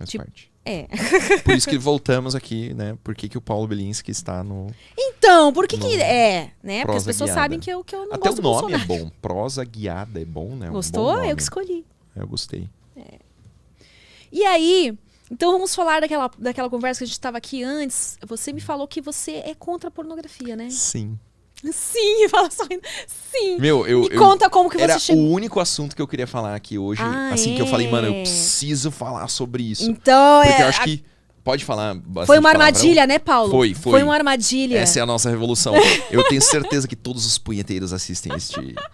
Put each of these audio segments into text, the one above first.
Faz Tipo, parte. É. Por isso que voltamos aqui, né? Por que o Paulo Bilinski está no Então, por que No que... É, né? Porque as prosa pessoas guiada. sabem que eu não Até gosto o do nome Bolsonaro. é bom. Prosa guiada é bom, né? Gostou? Um bom nome. Eu que escolhi. Eu gostei. E aí, então vamos falar daquela conversa que a gente estava aqui antes. Você me falou que você é contra a pornografia, né? Sim. Sim, fala só. Sim. Meu, Me conta como que era você chegou. o único assunto que eu queria falar aqui hoje. Assim que eu falei, mano, eu preciso falar sobre isso. Então, Porque eu acho que... Pode falar bastante foi uma palavrão? armadilha, né, Paulo? Foi. Foi uma armadilha. Essa é a nossa revolução. Eu tenho certeza que todos os punheteiros assistem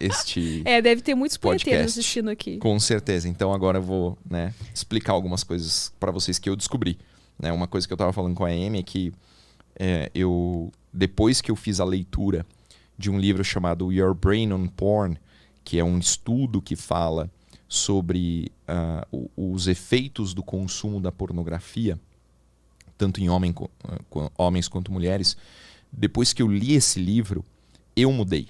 este Deve ter muitos punheteiros podcast. assistindo aqui. Com certeza. Então agora eu vou, né, explicar algumas coisas pra vocês que eu descobri. Né? Uma coisa que eu tava falando com a Amy é que depois que eu fiz a leitura de um livro chamado Your Brain on Porn, que é um estudo que fala sobre os efeitos do consumo da pornografia, tanto em homens quanto mulheres, depois que eu li esse livro, eu mudei.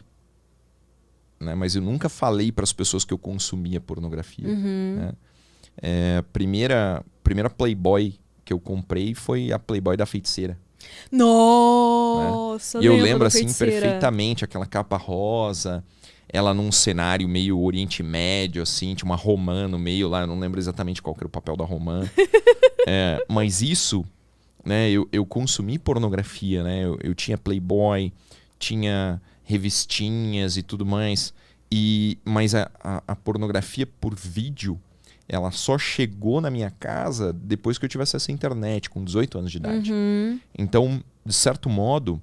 Né? Mas eu nunca falei para as pessoas que eu consumia pornografia. Né? A primeira Playboy que eu comprei foi a Playboy da Feiticeira. Nossa, né? E eu lembro da assim Feiticeira. perfeitamente aquela capa rosa, ela num cenário meio Oriente Médio, assim, tinha uma romã no meio lá, eu não lembro exatamente qual que era o papel da romã. Mas isso, né, eu consumi pornografia, né? Eu tinha Playboy, tinha revistinhas e tudo mais. Mas a pornografia por vídeo, ela só chegou na minha casa depois que eu tivesse essa internet, com 18 anos de idade. Então, de certo modo,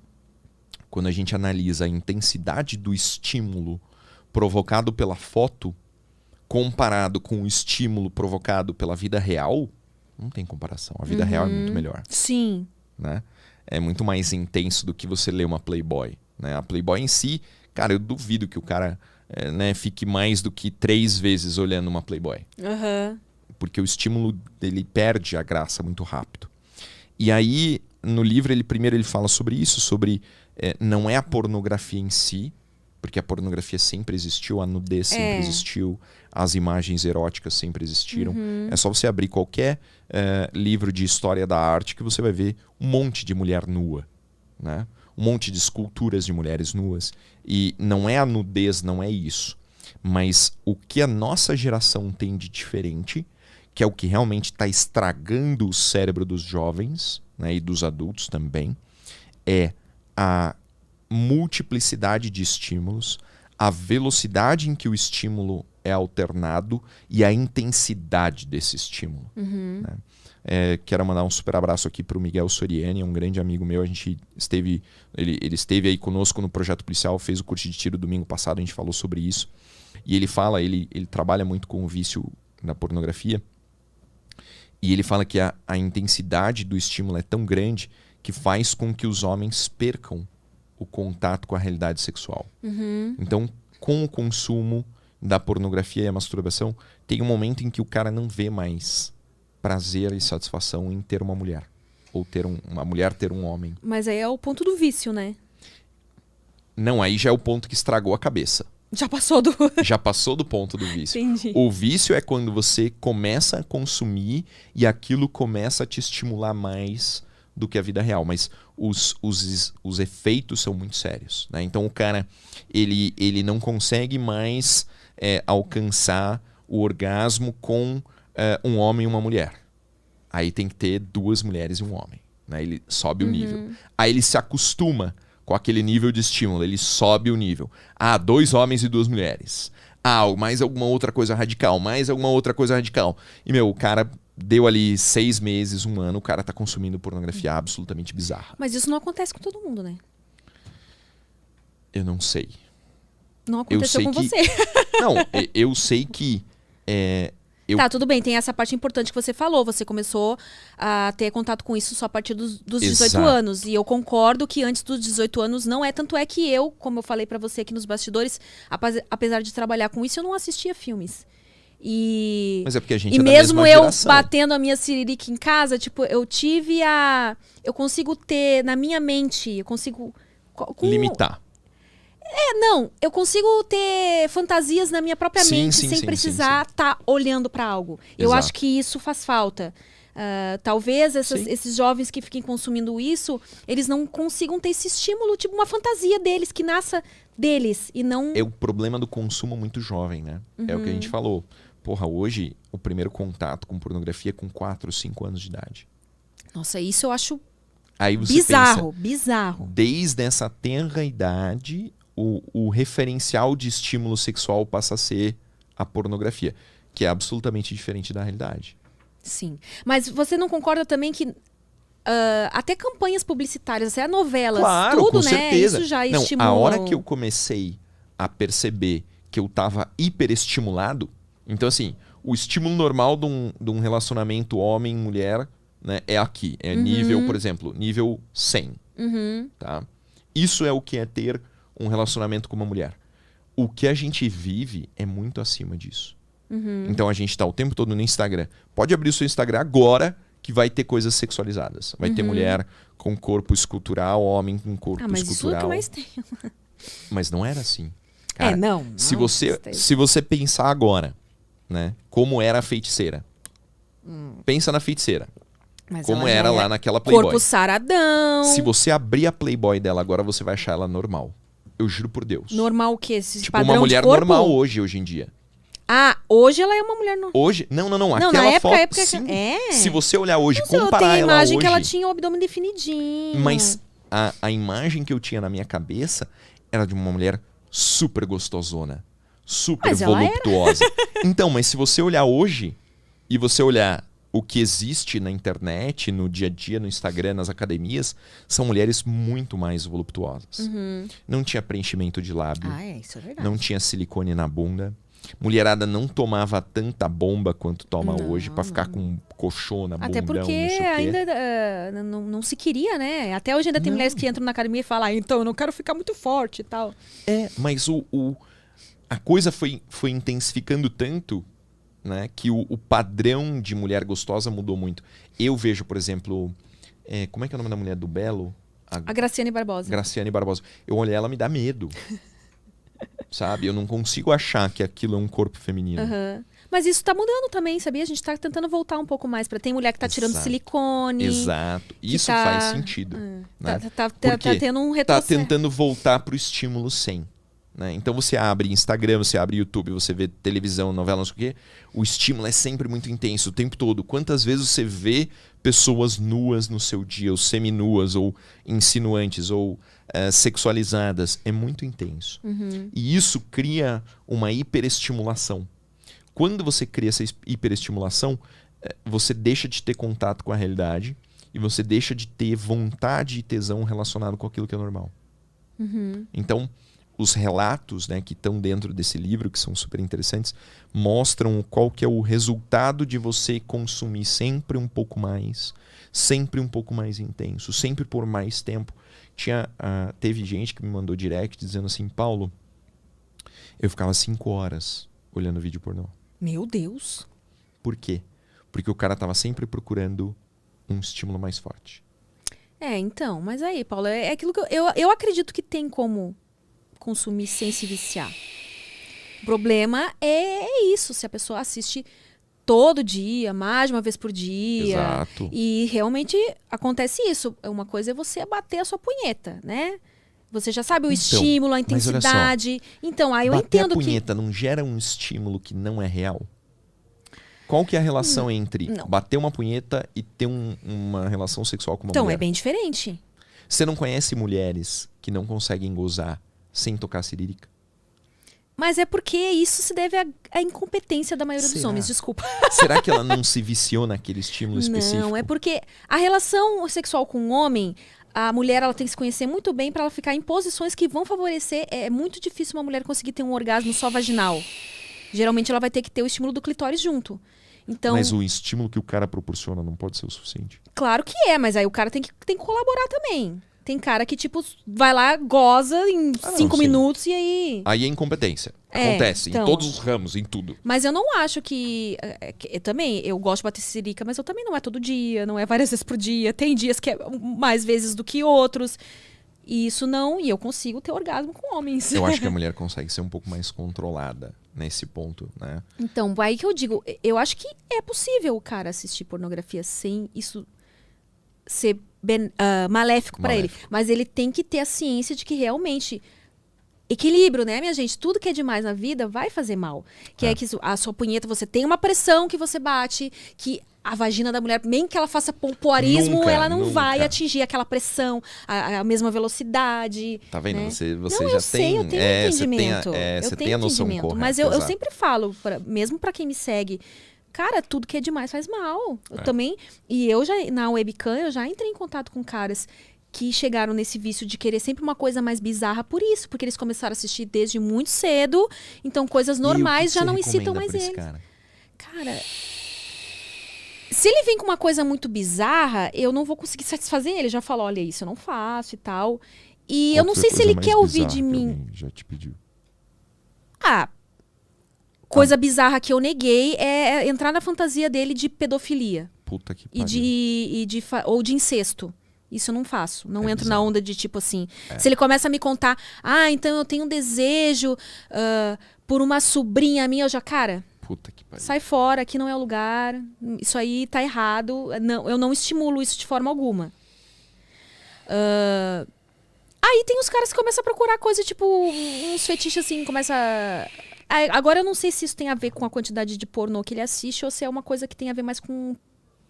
quando a gente analisa a intensidade do estímulo provocado pela foto, comparado com o estímulo provocado pela vida real, não tem comparação. A vida real é muito melhor. Sim. Né? É muito mais intenso do que você ler uma Playboy. Né? A Playboy em si, cara, eu duvido que o cara fique mais do que 3 vezes olhando uma Playboy. Porque o estímulo dele perde a graça muito rápido. E aí, no livro, primeiro ele fala sobre isso, sobre não é a pornografia em si, porque a pornografia sempre existiu, a nudez sempre existiu, as imagens eróticas sempre existiram. É só você abrir qualquer livro de história da arte que você vai ver um monte de mulher nua, né? Um monte de esculturas de mulheres nuas. E não é a nudez, não é isso. Mas o que a nossa geração tem de diferente, que é o que realmente está estragando o cérebro dos jovens, né, e dos adultos também, é a multiplicidade de estímulos, a velocidade em que o estímulo é alternado e a intensidade desse estímulo. Né? Quero mandar um super abraço aqui para o Miguel Soriani, um grande amigo meu. Ele esteve aí conosco no Projeto Policial, fez o curso de tiro domingo passado, a gente falou sobre isso. E ele fala, ele trabalha muito com o vício na pornografia, e ele fala que a intensidade do estímulo é tão grande que faz com que os homens percam o contato com a realidade sexual. Então, com o consumo da pornografia e a masturbação, tem um momento em que o cara não vê mais prazer e satisfação em ter uma mulher. Ou uma mulher ter um homem. Mas aí é o ponto do vício, né? Não, aí já é o ponto que estragou a cabeça. Já passou do... Já passou do ponto do vício. Entendi. O vício é quando você começa a consumir e aquilo começa a te estimular mais do que a vida real. Mas os efeitos são muito sérios. Né? Então o cara ele não consegue mais alcançar o orgasmo com um homem e uma mulher. Aí tem que ter 2 mulheres e um homem. Né? Ele sobe o nível. Aí ele se acostuma com aquele nível de estímulo. Ele sobe o nível. 2 homens e 2 mulheres. Mais alguma outra coisa radical. Mais alguma outra coisa radical. E, o cara deu ali 6 meses, 1 ano, o cara tá consumindo pornografia absolutamente bizarra. Mas isso não acontece com todo mundo, né? Eu não sei. Não aconteceu com você. Não, eu sei que... Tá, tudo bem, tem essa parte importante que você falou. Você começou a ter contato com isso só a partir dos 18 anos. E eu concordo que antes dos 18 anos não é. Tanto é que eu, como eu falei pra você aqui nos bastidores, apesar de trabalhar com isso, eu não assistia filmes. Mas é porque a gente e é da mesmo mesma eu geração. batendo a minha siririca em casa, tipo, eu consigo ter na minha mente, eu consigo... Limitar. Não, eu consigo ter fantasias na minha própria mente sem precisar estar olhando pra algo. Eu Exato. acho que isso faz falta. Talvez esses jovens que fiquem consumindo isso, eles não consigam ter esse estímulo, tipo uma fantasia deles, que nasça deles e não... É o problema do consumo muito jovem, né? É o que a gente falou. Porra, hoje o primeiro contato com pornografia é com 4, 5 anos de idade. Nossa, isso eu acho Aí você bizarro. Desde essa tenra idade, o referencial de estímulo sexual passa a ser a pornografia, que é absolutamente diferente da realidade. Sim. Mas você não concorda também que até campanhas publicitárias, até novelas, claro, tudo, com né? certeza. Isso já não, estimula. A hora que eu comecei a perceber que eu estava hiperestimulado, então assim, o estímulo normal de um relacionamento homem-mulher, né, é aqui. É nível, por exemplo, nível 100. Tá? Isso é o que é ter um relacionamento com uma mulher. O que a gente vive é muito acima disso. Então a gente está o tempo todo no Instagram. Pode abrir o seu Instagram agora que vai ter coisas sexualizadas. Vai ter mulher com corpo escultural, homem com corpo escultural. Mas isso é o que mais tem. Mas não era assim. Cara, não. Se você pensar agora, né, como era a feiticeira. Pensa na feiticeira. Mas como era lá naquela Playboy. Corpo saradão. Se você abrir a Playboy dela agora, você vai achar ela normal. Eu juro por Deus. Normal o quê? Esse tipo padrão uma mulher de corpo? normal hoje em dia. Hoje ela é uma mulher normal. Hoje? Não. Aquela na época, foto, sim. É. Se você olhar hoje, Não sei, comparar eu tenho a ela imagem hoje... que ela tinha o abdômen definidinho. Mas a imagem que eu tinha na minha cabeça era de uma mulher super gostosona. Super voluptuosa. Então, mas se você olhar hoje e você olhar o que existe na internet, no dia a dia, no Instagram, nas academias, são mulheres muito mais voluptuosas. Não tinha preenchimento de lábio. Isso é verdade. Não tinha silicone na bunda. Mulherada não tomava tanta bomba quanto toma hoje pra ficar com colchona, bundão, até porque não sei o quê. ainda não se queria, né? Até hoje ainda tem mulheres que entram na academia e falam, então eu não quero ficar muito forte e tal. Mas a coisa foi intensificando tanto, né, que o padrão de mulher gostosa mudou muito. Eu vejo, por exemplo, como é que é o nome da mulher do Belo? A Graciane Barbosa. Graciane Barbosa. Eu olhei ela, me dá medo. Sabe? Eu não consigo achar que aquilo é um corpo feminino. Mas isso tá mudando também, sabia? A gente tá tentando voltar um pouco mais pra... Tem mulher que tá tirando silicone. Exato. Isso faz sentido. Né? Tá tendo um retrocesso. Tá tentando voltar pro estímulo 100. Né? Então você abre Instagram, você abre YouTube, você vê televisão, novela, não sei o quê. O estímulo é sempre muito intenso o tempo todo. Quantas vezes você vê pessoas nuas no seu dia, ou seminuas, ou insinuantes, ou sexualizadas? É muito intenso. E isso cria uma hiperestimulação. Quando você cria essa hiperestimulação, você deixa de ter contato com a realidade e você deixa de ter vontade e tesão relacionado com aquilo que é normal. Então, os relatos, né, que estão dentro desse livro, que são super interessantes, mostram qual que é o resultado de você consumir sempre um pouco mais intenso, sempre por mais tempo. Teve gente que me mandou direct dizendo assim, Paulo, eu ficava 5 horas olhando vídeo pornô. Meu Deus! Por quê? Porque o cara estava sempre procurando um estímulo mais forte. Então, mas aí, Paulo, é aquilo que eu acredito que tem como consumir sem se viciar. O problema é isso, se a pessoa assiste todo dia, mais de uma vez por dia. Exato. E realmente acontece isso. Uma coisa é você bater a sua punheta, né? Você já sabe o estímulo, a intensidade. Então, aí eu entendo que... Bater a punheta não gera um estímulo que não é real? Qual que é a relação entre bater uma punheta e ter uma relação sexual com uma mulher? Então, é bem diferente. Você não conhece mulheres que não conseguem gozar sem tocar a cirílica? Mas é porque isso se deve à incompetência da maioria dos homens, desculpa. Será que ela não se viciou naquele estímulo específico? Não, é porque a relação sexual com o homem, a mulher ela tem que se conhecer muito bem para ela ficar em posições que vão favorecer. É muito difícil uma mulher conseguir ter um orgasmo só vaginal. Geralmente ela vai ter que ter o estímulo do clitóris junto. Então, mas o estímulo que o cara proporciona não pode ser o suficiente? Claro que é, mas aí o cara tem que colaborar também. Tem cara que, tipo, vai lá, goza em 5 minutos e aí... Aí é incompetência. Acontece em todos os ramos, em tudo. Mas eu não acho que... eu gosto de bater sirica, mas eu também não é todo dia, não é várias vezes por dia. Tem dias que é mais vezes do que outros. E isso não... E eu consigo ter orgasmo com homens. Eu acho que a mulher consegue ser um pouco mais controlada nesse ponto, né? Então, aí que eu digo, eu acho que é possível o cara assistir pornografia sem isso ser maléfico para ele. Mas ele tem que ter a ciência de que realmente... Equilíbrio, né, minha gente? Tudo que é demais na vida vai fazer mal. Que é que a sua punheta, você tem uma pressão que você bate, que a vagina da mulher, nem que ela faça pompoarismo, ela não vai atingir aquela pressão, a mesma velocidade. Tá vendo? Né? Você não, já eu sei, eu tenho entendimento. Você tem a noção correta. Mas eu sempre falo, mesmo para quem me segue, cara, tudo que é demais faz mal. Eu também, e eu já, na webcam, eu já entrei em contato com caras que chegaram nesse vício de querer sempre uma coisa mais bizarra por isso, porque eles começaram a assistir desde muito cedo, então coisas normais já não incitam mais eles. Cara, se ele vem com uma coisa muito bizarra, eu não vou conseguir satisfazer ele. Já falou, olha, isso eu não faço e tal. E eu não sei se ele quer ouvir de mim. Já te pediu. Coisa bizarra que eu neguei é entrar na fantasia dele de pedofilia. Puta que pariu. Ou de incesto. Isso eu não faço. Não entro na onda de tipo assim. Se ele começa a me contar, então eu tenho um desejo por uma sobrinha minha, eu já, cara, puta que pariu. Sai fora, aqui não é o lugar. Isso aí tá errado. Não, eu não estimulo isso de forma alguma. Aí tem os caras que começam a procurar coisa, tipo, uns fetiches assim, agora eu não sei se isso tem a ver com a quantidade de pornô que ele assiste ou se é uma coisa que tem a ver mais com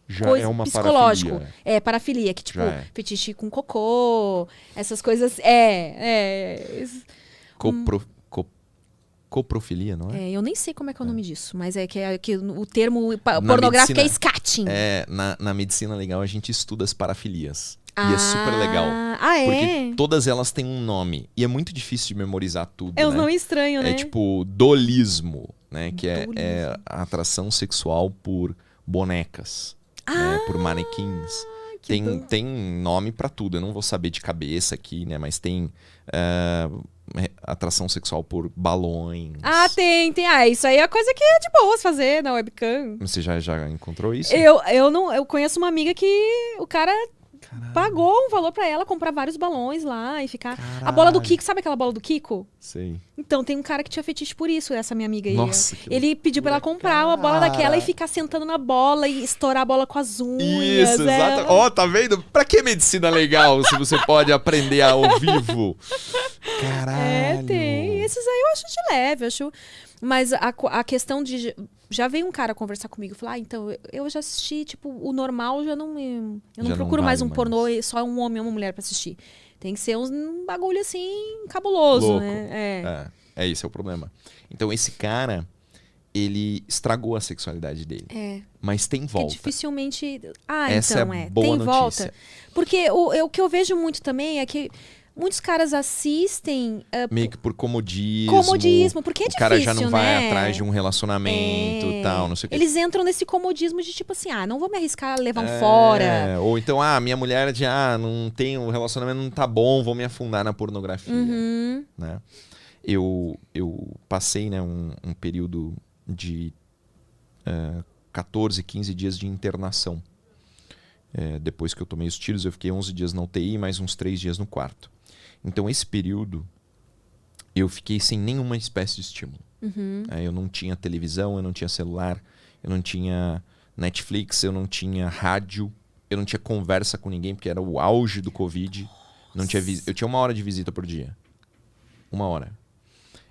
já é uma psicológico. Parafilia. É, parafilia, que tipo, fetiche com cocô, essas coisas. Coprofilia, não é? Eu nem sei como é que é o nome disso, mas é que o termo pornográfico é skatting. Na medicina legal a gente estuda as parafilias. E é super legal. Porque todas elas têm um nome. E é muito difícil de memorizar tudo. É um nome estranho, né? É tipo dolismo, né? Que é a atração sexual por bonecas. Né? Por manequins. Tem nome pra tudo. Eu não vou saber de cabeça aqui, né? Mas tem atração sexual por balões. Tem. Isso aí é coisa que é de boas fazer na webcam. Você já encontrou isso? Eu conheço uma amiga que o cara pagou um valor pra ela comprar vários balões lá e ficar... Caralho. A bola do Kiko, sabe aquela bola do Kiko? Sei. Então, tem um cara que tinha fetiche por isso, essa minha amiga aí. Nossa, ele pediu pra ela comprar uma bola daquela e ficar sentando na bola e estourar a bola com as unhas. Isso, exato. Tá vendo? Pra que medicina legal se você pode aprender ao vivo? Caralho. Tem. Esses aí eu acho de leve, Mas a questão de... Já veio um cara conversar comigo e falar, então, eu já assisti, tipo, o normal eu não procuro mais um pornô e só um homem e uma mulher pra assistir. Tem que ser um bagulho assim, cabuloso, louco. Né? Esse é o problema. Então, esse cara, ele estragou a sexualidade dele. Mas tem volta. Dificilmente... Essa então, é boa tem notícia. volta. Porque o que eu vejo muito também é que muitos caras assistem... meio que por comodismo. Porque é difícil, o cara já não vai né? atrás de um relacionamento e tal, não sei o que. Eles entram nesse comodismo de tipo assim, não vou me arriscar a levar um fora. Ou então, minha mulher não tem, o relacionamento não tá bom, vou me afundar na pornografia. Né? Eu passei, né, um período de 14, 15 dias de internação. Depois que eu tomei os tiros, eu fiquei 11 dias na UTI e mais uns 3 dias no quarto. Então, esse período, eu fiquei sem nenhuma espécie de estímulo. Eu não tinha televisão, eu não tinha celular, eu não tinha Netflix, eu não tinha rádio, eu não tinha conversa com ninguém, porque era o auge do Covid. Eu tinha 1 hora de visita por dia. 1 hora.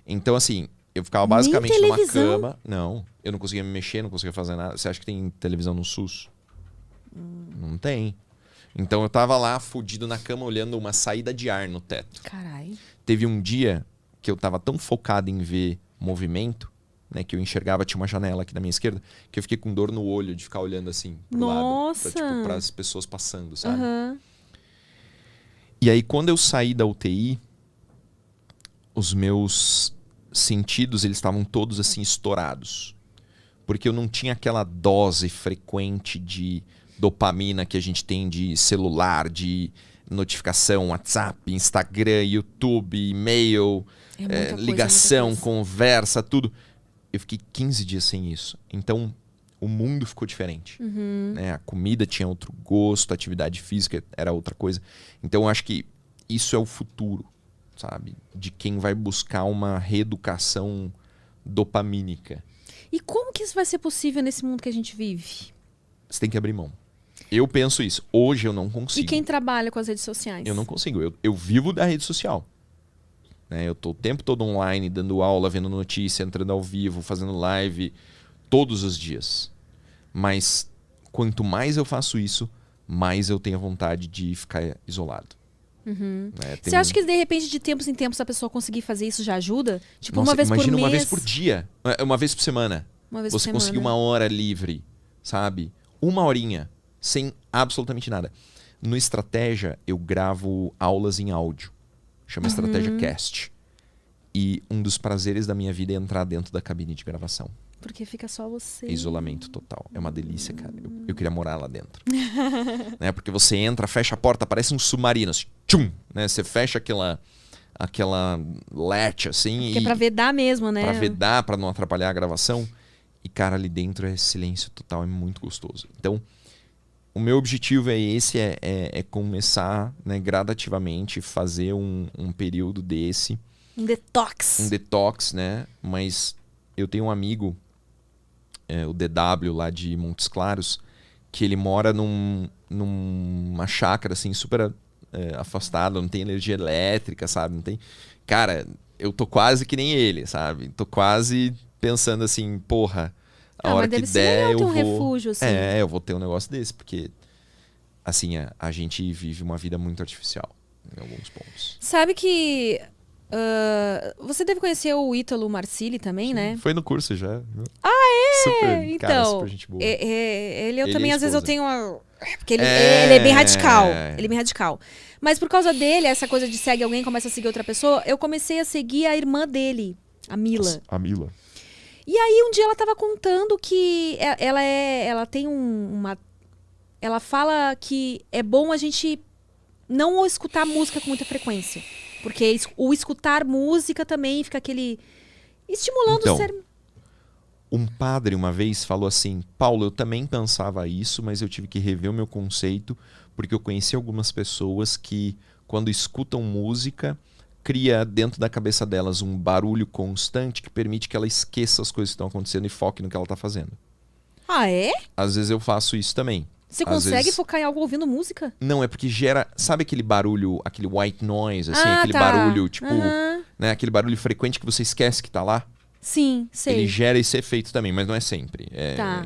Então, assim, eu ficava basicamente numa cama. Não, eu não conseguia me mexer, não conseguia fazer nada. Você acha que tem televisão no SUS? Não tem. Então eu tava lá, fudido na cama, olhando uma saída de ar no teto. Caralho. Teve um dia que eu tava tão focado em ver movimento, né, que eu enxergava, tinha uma janela aqui na minha esquerda, que eu fiquei com dor no olho de ficar olhando assim pro lado. Pra as pessoas passando, sabe? E aí, quando eu saí da UTI, os meus sentidos, eles estavam todos assim estourados. Porque eu não tinha aquela dose frequente de dopamina que a gente tem de celular, de notificação, WhatsApp, Instagram, YouTube, e-mail, ligação, conversa, tudo. Eu fiquei 15 dias sem isso. Então, o mundo ficou diferente. Né? A comida tinha outro gosto, a atividade física era outra coisa. Então, eu acho que isso é o futuro, sabe? De quem vai buscar uma reeducação dopamínica. E como que isso vai ser possível nesse mundo que a gente vive? Você tem que abrir mão. Eu penso isso. Hoje eu não consigo. E quem trabalha com as redes sociais? Eu não consigo. Eu vivo da rede social. Né? Eu tô o tempo todo online, dando aula, vendo notícia, entrando ao vivo, fazendo live, todos os dias. Mas quanto mais eu faço isso, mais eu tenho a vontade de ficar isolado. Né? Você acha que de repente, de tempos em tempos, a pessoa conseguir fazer isso já ajuda? Tipo, Nossa, uma vez por mês? Imagina uma vez por dia. Uma vez por semana. Você conseguir uma hora livre, sabe? Uma horinha, sem absolutamente nada. No Estratégia, eu gravo aulas em áudio. Chama Estratégia Cast. E um dos prazeres da minha vida é entrar dentro da cabine de gravação. Porque fica só você. Isolamento total. É uma delícia, cara. Eu queria morar lá dentro. Né? Porque você entra, fecha a porta, parece um submarino. Assim, tchum! Né? Você fecha aquela latch, assim. Que é pra vedar mesmo, né? Pra vedar, pra não atrapalhar a gravação. E, cara, ali dentro é silêncio total. É muito gostoso. Então, o meu objetivo é esse. É começar, né, gradativamente, fazer um período desse. Um detox. Um detox, né? Mas eu tenho um amigo... o DW lá de Montes Claros, que ele mora numa chácara assim, super afastada, não tem energia elétrica, sabe? Não tem... Cara, eu tô quase que nem ele, sabe? Tô quase pensando assim, porra, a hora que der eu vou... refúgio, assim. Eu vou ter um negócio desse, porque assim, a gente vive uma vida muito artificial em alguns pontos. Sabe que... você deve conhecer o Ítalo Marcilli também, né? Foi no curso já. Ah, é? Super, então, cara, super gente boa. Ele também, às vezes, eu tenho uma... Porque ele é bem radical. Ele é bem radical. Mas por causa dele, essa coisa de segue alguém, começa a seguir outra pessoa, eu comecei a seguir a irmã dele, a Mila. A Mila. E aí, um dia ela tava contando que ela tem uma... Ela fala que é bom a gente não escutar música com muita frequência. Porque o escutar música também fica aquele... estimulando o cérebro. Um padre uma vez falou assim: Paulo, eu também pensava isso, mas eu tive que rever o meu conceito, porque eu conheci algumas pessoas que, quando escutam música, cria dentro da cabeça delas um barulho constante que permite que ela esqueça as coisas que estão acontecendo e foque no que ela está fazendo. Ah, é? Às vezes eu faço isso também. Você consegue focar em algo ouvindo música? Não, é porque gera... Sabe aquele barulho, aquele white noise, assim? Aquele barulho, tipo... né, aquele barulho frequente que você esquece que tá lá? Sim, sei. Ele gera esse efeito também, mas não é sempre.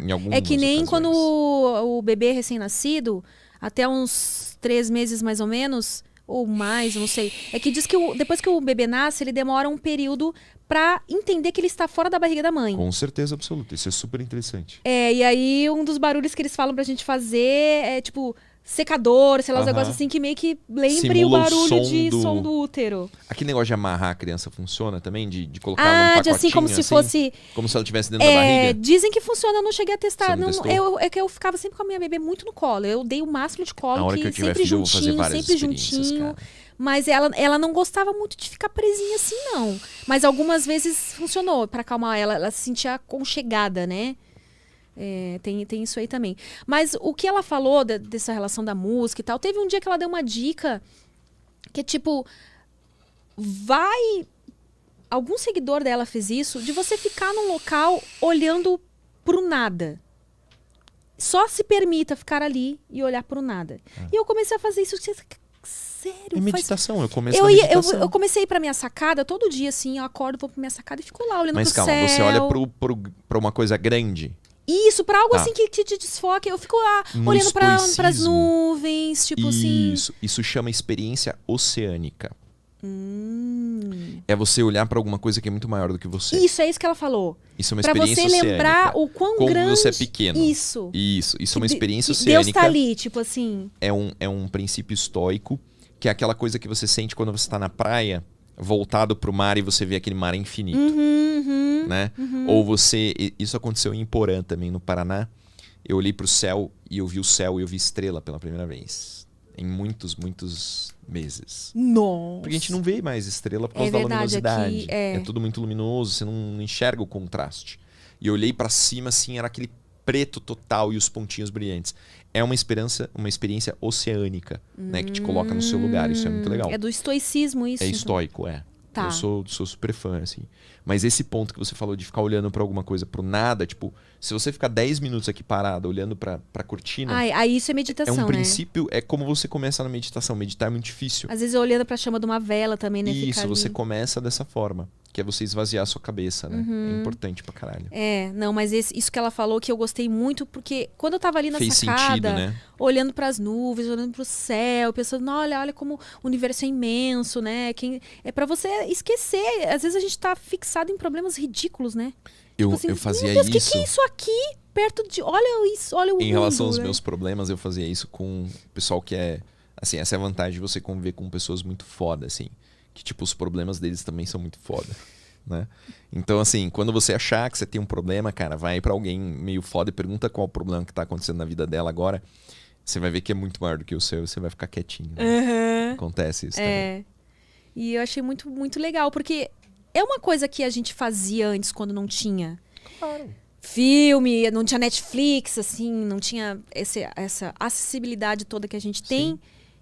Em algumas É que nem ocasiões. quando o bebê recém-nascido, até uns 3 meses mais ou menos, ou mais, não sei. É que diz que depois que o bebê nasce, ele demora um período pra entender que ele está fora da barriga da mãe. Com certeza absoluta. Isso é super interessante. E aí um dos barulhos que eles falam pra gente fazer é tipo secador, sei lá, uns negócios assim que meio que lembre o barulho de som do útero. Aquele negócio de amarrar a criança funciona também? De colocar ela num pacotinho assim, como se fosse... Como se ela estivesse dentro da barriga? Dizem que funciona, eu não cheguei a testar. Não, que eu ficava sempre com a minha bebê muito no colo. Eu dei o máximo de colo, a hora que eu tiver filho, eu vou fazer várias experiências, cara. Mas ela não gostava muito de ficar presinha assim, não. Mas algumas vezes funcionou pra acalmar ela. Ela se sentia aconchegada, né? Tem isso aí também. Mas o que ela falou dessa relação da música e tal, teve um dia que ela deu uma dica que é tipo, algum seguidor dela fez isso, de você ficar num local olhando pro nada. Só se permita ficar ali e olhar pro nada. E eu comecei a fazer isso. Sério? É meditação, eu comecei a meditação. Eu comecei a ir pra minha sacada todo dia, assim, eu acordo, vou pra minha sacada e fico lá olhando pro céu. Mas calma, você olha pra uma coisa grande? Isso, pra algo assim que te desfoque. Eu fico lá olhando pras nuvens, tipo assim. Isso chama experiência oceânica. É você olhar pra alguma coisa que é muito maior do que você. Isso, é isso que ela falou. Isso é uma experiência oceânica. Pra você lembrar o quão como grande... você é pequeno. Isso é uma experiência oceânica. Deus tá ali, tipo assim. É um princípio estoico, que é aquela coisa que você sente quando você tá na praia, voltado pro mar e você vê aquele mar infinito. Né? Ou você... Isso aconteceu em Porã também, no Paraná. Eu olhei pro céu e eu vi o céu e eu vi estrela pela primeira vez. Em muitos meses. Nossa! Porque a gente não vê mais estrela por causa da luminosidade. É tudo muito luminoso, você não enxerga o contraste. E eu olhei pra cima, assim, era aquele preto total e os pontinhos brilhantes. É uma experiência oceânica, né? Que te coloca no seu lugar. Isso é muito legal. É do estoicismo isso. É estoico, Tá. Eu sou super fã, assim. Mas esse ponto que você falou de ficar olhando pra alguma coisa, pro nada, tipo, se você ficar 10 minutos aqui parado, olhando pra cortina... Aí isso é meditação, é um né? princípio, é como você começa na meditação. Meditar é muito difícil. Às vezes eu olhando pra chama de uma vela também, né? Isso, você ali. começa dessa forma. Que é você esvaziar a sua cabeça, né? É importante pra caralho. Não, mas isso que ela falou que eu gostei muito, porque quando eu tava ali na Fez sacada, sentido, né? olhando pras nuvens, olhando pro céu, pensando, olha como o universo é imenso, né? É pra você esquecer. Às vezes a gente tá fixado em problemas ridículos, né? Eu assim, fazia meu Deus, isso. O que é isso aqui? Perto de. Olha isso, olha o mundo. Em relação aos né? meus problemas, eu fazia isso com o pessoal que é... Assim, essa é a vantagem de você conviver com pessoas muito foda, assim. Que, tipo, os problemas deles também são muito foda. Né? Então, assim, quando você achar que você tem um problema, cara, vai pra alguém meio foda e pergunta qual o problema que tá acontecendo na vida dela agora. Você vai ver que é muito maior do que o seu e você vai ficar quietinho. Né? Acontece isso também. E eu achei muito, muito legal, porque é uma coisa que a gente fazia antes quando não tinha filme, não tinha Netflix, assim, não tinha essa acessibilidade toda que a gente tem. Sim.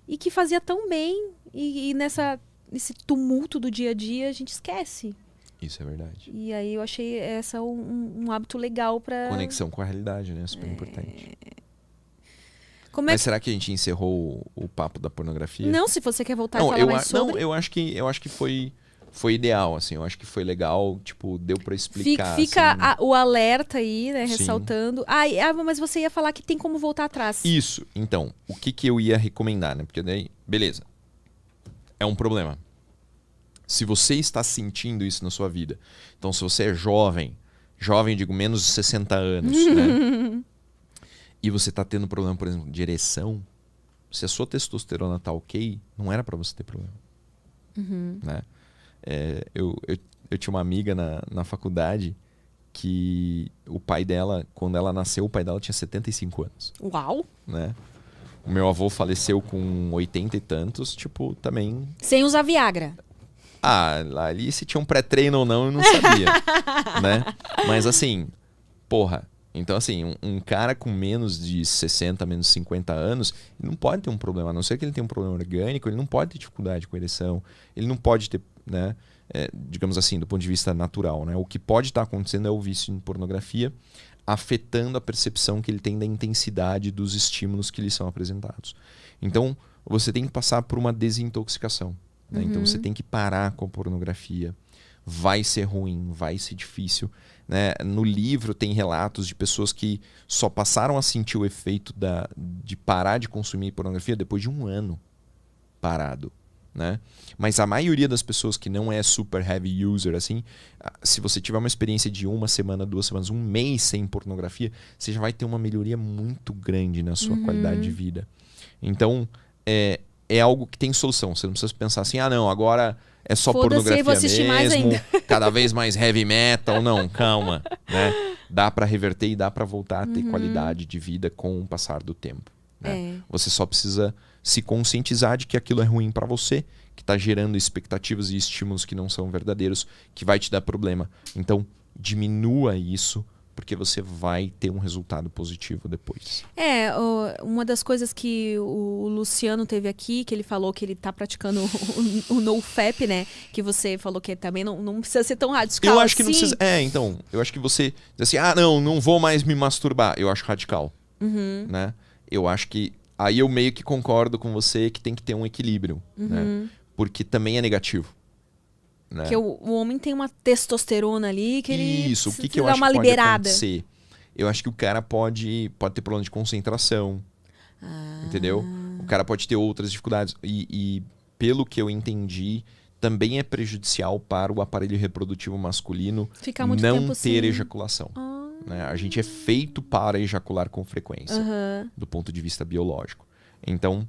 E que fazia tão bem. E nesse tumulto do dia a dia a gente esquece. Isso é verdade. E aí eu achei essa um hábito legal pra... Conexão com a realidade, né? Super importante. Mas será que a gente encerrou o papo da pornografia? Não, se você quer voltar e falar mais sobre... Não, eu acho que foi ideal, assim. Eu acho que foi legal, tipo, deu pra explicar. Fica assim. O alerta aí, né? Ressaltando. Mas você ia falar que tem como voltar atrás. Isso. Então, o que eu ia recomendar, né? Porque daí, beleza. É um problema. Se você está sentindo isso na sua vida, então se você é jovem, digo menos de 60 anos, né? E você está tendo problema, por exemplo, de ereção, se a sua testosterona tá ok, não era para você ter problema. Né? Eu tinha uma amiga na faculdade que o pai dela, quando ela nasceu, o pai dela tinha 75 anos. Uau! Né? O meu avô faleceu com 80 e tantos, tipo, também... Sem usar Viagra. Ali se tinha um pré-treino ou não, eu não sabia, né? Mas assim, porra, então assim, um cara com menos de 60, menos de 50 anos, ele não pode ter um problema, a não ser que ele tenha um problema orgânico, ele não pode ter dificuldade com ereção, ele não pode ter, né, digamos assim, do ponto de vista natural, né? O que pode estar acontecendo é o vício em pornografia, afetando a percepção que ele tem da intensidade dos estímulos que lhe são apresentados. Então, você tem que passar por uma desintoxicação. Né? Então você tem que parar com a pornografia. Vai ser ruim, vai ser difícil. Né? No livro tem relatos de pessoas que só passaram a sentir o efeito de parar de consumir pornografia depois de um ano parado. Né? Mas a maioria das pessoas que não é super heavy user, assim, se você tiver uma experiência de 1 semana, 2 semanas, 1 mês sem pornografia, você já vai ter uma melhoria muito grande na sua qualidade de vida. Então, é algo que tem solução. Você não precisa pensar assim, não, agora é só pornografia mesmo, mais ainda. cada vez mais heavy metal. Não, calma. Né? Dá pra reverter e dá pra voltar a ter qualidade de vida com o passar do tempo. Né? Você só precisa se conscientizar de que aquilo é ruim pra você, que tá gerando expectativas e estímulos que não são verdadeiros, que vai te dar problema. Então, diminua isso, porque você vai ter um resultado positivo depois. Uma das coisas que o Luciano teve aqui, que ele falou que ele tá praticando o NoFap, né? Que você falou que também não precisa ser tão radical. Eu acho que não precisa. Então, eu acho que você diz assim, não vou mais me masturbar. Eu acho radical. Né? Eu acho que. Aí eu meio que concordo com você que tem que ter um equilíbrio. Né? Porque também é negativo. Né? Porque o homem tem uma testosterona ali que ele Isso, o que eu acho que pode acontecer? Eu acho que o cara pode ter problema de concentração, entendeu? O cara pode ter outras dificuldades. E pelo que eu entendi, também é prejudicial para o aparelho reprodutivo masculino não ter ejaculação. Né? A gente é feito para ejacular com frequência, do ponto de vista biológico. Então...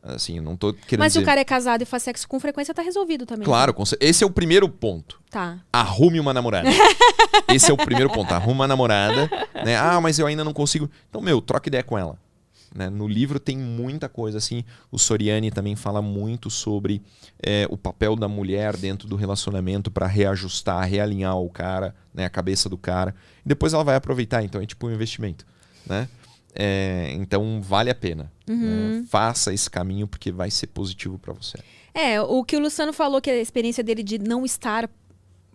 Assim, eu não tô querendo Mas dizer... se o cara é casado e faz sexo com frequência, tá resolvido também. Claro, esse é o primeiro ponto. Tá. Arrume uma namorada. Esse é o primeiro ponto. Arrume uma namorada. Né? Mas eu ainda não consigo... Então, troca ideia com ela. Né? No livro tem muita coisa assim. O Soriani também fala muito sobre o papel da mulher dentro do relacionamento para reajustar, realinhar o cara, né? A cabeça do cara. E depois ela vai aproveitar. Então é tipo um investimento. Né? Então vale a pena. Né? Faça esse caminho porque vai ser positivo para você. O que o Luciano falou, que a experiência dele de não estar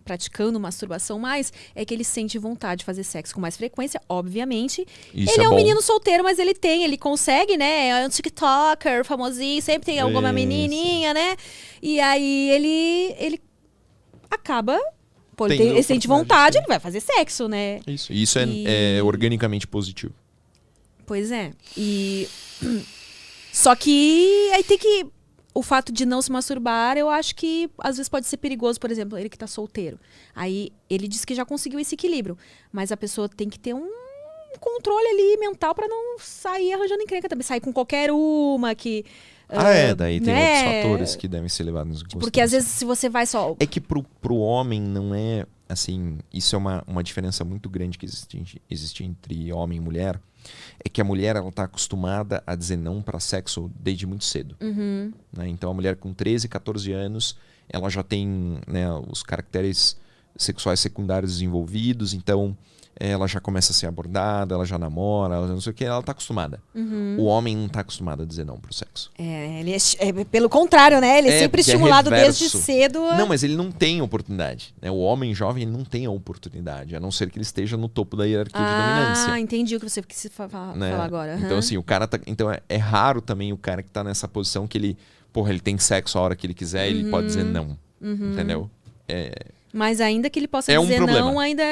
praticando masturbação mais, é que ele sente vontade de fazer sexo com mais frequência, obviamente. Isso ele é um bom. menino solteiro, mas ele consegue, né? É um TikToker, famosinho, sempre tem alguma menininha, né? E aí ele acaba... Pô, ele sente vontade, ele vai fazer sexo, né? Isso é organicamente positivo. Pois é. Só que aí tem que... O fato de não se masturbar, eu acho que às vezes pode ser perigoso, por exemplo, ele que tá solteiro. Aí ele diz que já conseguiu esse equilíbrio. Mas a pessoa tem que ter um controle ali mental pra não sair arranjando encrenca também. Sair com qualquer uma que... daí tem outros fatores que devem ser levados em consideração. Porque às vezes se você vai só... É que pro homem não é, assim... Isso é uma diferença muito grande que existe entre homem e mulher. É que a mulher, ela tá acostumada a dizer não para sexo desde muito cedo. Né? Então a mulher com 13, 14 anos, ela já tem, né, os caracteres sexuais secundários desenvolvidos, então ela já começa a ser abordada, ela já namora, ela não sei o que, ela tá acostumada. O homem não tá acostumado a dizer não pro sexo. Ele pelo contrário, né? Ele é sempre estimulado desde cedo. Não, mas ele não tem oportunidade. Né? O homem jovem, ele não tem a oportunidade, a não ser que ele esteja no topo da hierarquia de dominância. Entendi o que você quis falar agora. Então, assim, o cara tá... Então, é raro também o cara que tá nessa posição que ele... Porra, ele tem sexo a hora que ele quiser, ele pode dizer não. Entendeu? Mas ainda que ele possa dizer não, ainda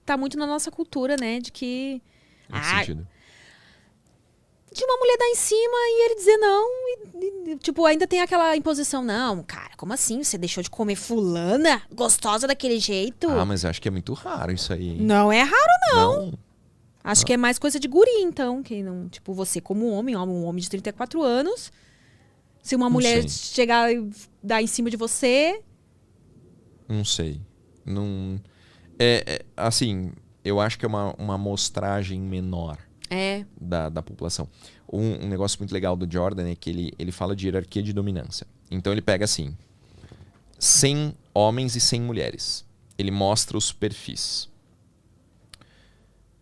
tá muito na nossa cultura, né? De que... sentido. De uma mulher dar em cima e ele dizer não. Tipo, ainda tem aquela imposição. Não, cara, como assim? Você deixou de comer fulana? Gostosa daquele jeito? Mas eu acho que é muito raro isso aí. Hein? Não é raro, não. Acho que é mais coisa de guri, então. Que não, tipo, você como um homem de 34 anos... Se uma mulher chegar e dar em cima de você... Não sei. Não... assim, eu acho que é uma amostragem menor da população. Um negócio muito legal do Jordan é que ele fala de hierarquia de dominância. Então ele pega assim, 100 homens e 100 mulheres. Ele mostra os perfis.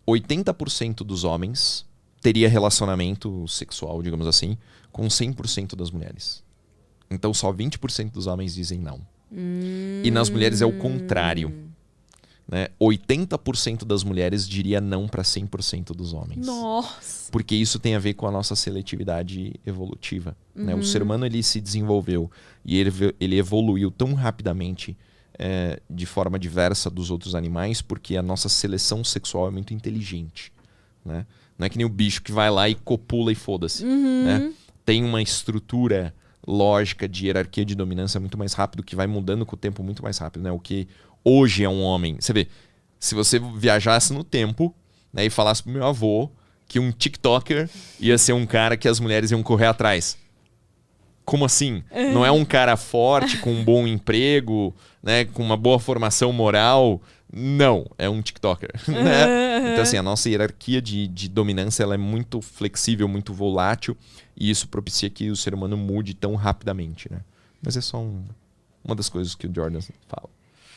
80% dos homens teria relacionamento sexual, digamos assim, com 100% das mulheres. Então só 20% dos homens dizem não. E nas mulheres é o contrário. Né? 80% das mulheres diria não para 100% dos homens. Nossa! Porque isso tem a ver com a nossa seletividade evolutiva. Né? O ser humano, ele se desenvolveu e ele evoluiu tão rapidamente de forma diversa dos outros animais porque a nossa seleção sexual é muito inteligente. Né? Não é que nem o bicho que vai lá e copula e foda-se. Né? Tem uma estrutura lógica de hierarquia de dominância muito mais rápido, que vai mudando com o tempo muito mais rápido. Né? O que hoje é um homem... Você vê, se você viajasse no tempo, né, e falasse pro meu avô que um TikToker ia ser um cara que as mulheres iam correr atrás. Como assim? Não é um cara forte, com um bom emprego, né, com uma boa formação moral... Não, é um TikToker. Né? Então, assim, a nossa hierarquia de dominância ela é muito flexível, muito volátil, e isso propicia que o ser humano mude tão rapidamente. Né? Mas é só uma das coisas que o Jordan fala.